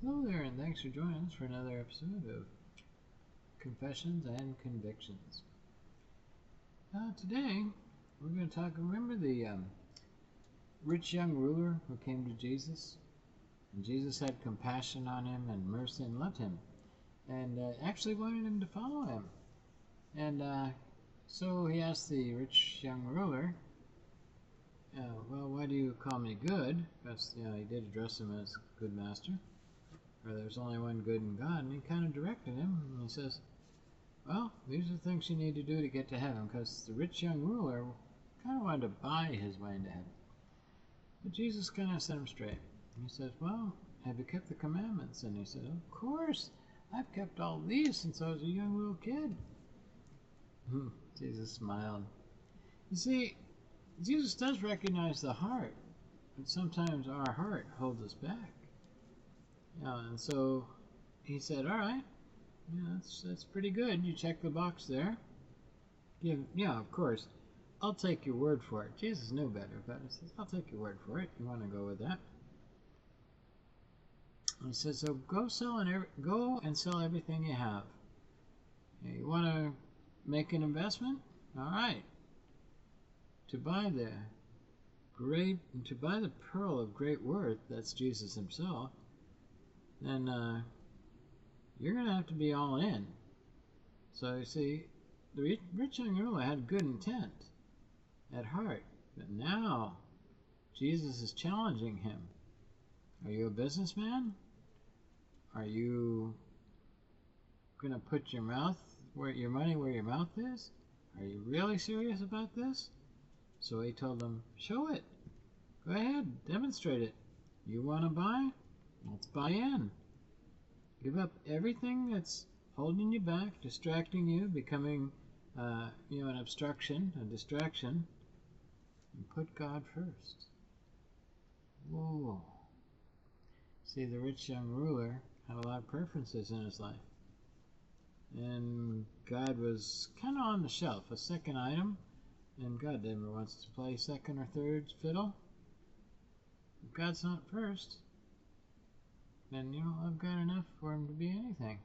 Hello there, and thanks for joining us for another episode of Confessions and Convictions. Today, we're going to talk, remember the rich young ruler who came to Jesus? And Jesus had compassion on him and mercy and loved him, and actually wanted him to follow him. And so he asked the rich young ruler, well, why do you call me good? Because, he did address him as good master. Or there's only one good in God, and he kind of directed him, and he says, well, these are the things you need to do to get to heaven, because the rich young ruler kind of wanted to buy his way into heaven. But Jesus kind of set him straight. He says, well, have you kept the commandments? And he said, of course, I've kept all these since I was a young little kid. Jesus smiled. You see, Jesus does recognize the heart, but sometimes our heart holds us back. And so he said, all right, that's pretty good. You check the box there. Of course, I'll take your word for it. Jesus knew better, but he says, I'll take your word for it. You want to go with that? And he says, so go and sell everything you have. You want to make an investment? All right. To buy the pearl of great worth, that's Jesus himself, then you're going to have to be all in. So you see, the rich young ruler had good intent at heart, but now Jesus is challenging him. Are you a businessman? Are you going to put your money where your mouth is? Are you really serious about this? So he told him, show it. Go ahead, demonstrate it. You want to buy? Let's buy in. Give up everything that's holding you back, distracting you, becoming an obstruction, a distraction, and put God first. Whoa. See, the rich young ruler had a lot of preferences in his life. And God was kind of on the shelf, a second item, and God never wants to play second or third fiddle. If God's not first, then I've got enough for him to be anything.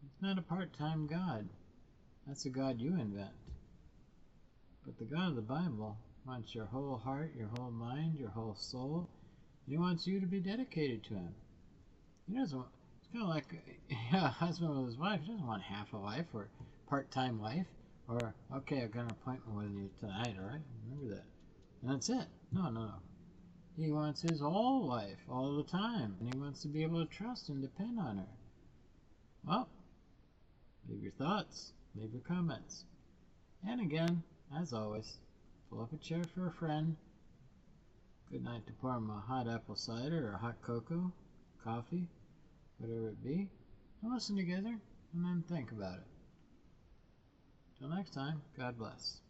It's not a part-time God. That's a God you invent. But the God of the Bible wants your whole heart, your whole mind, your whole soul. He wants you to be dedicated to him. It's kind of like a husband with his wife. He doesn't want half a wife or part-time wife. Or, okay, I've got an appointment with you tonight, all right? Remember that. And that's it. No. He wants his whole life, all the time, and he wants to be able to trust and depend on her. Well, leave your thoughts, leave your comments. And again, as always, pull up a chair for a friend. Good night to pour him a hot apple cider or a hot cocoa, coffee, whatever it be, and listen together, and then think about it. Till next time, God bless.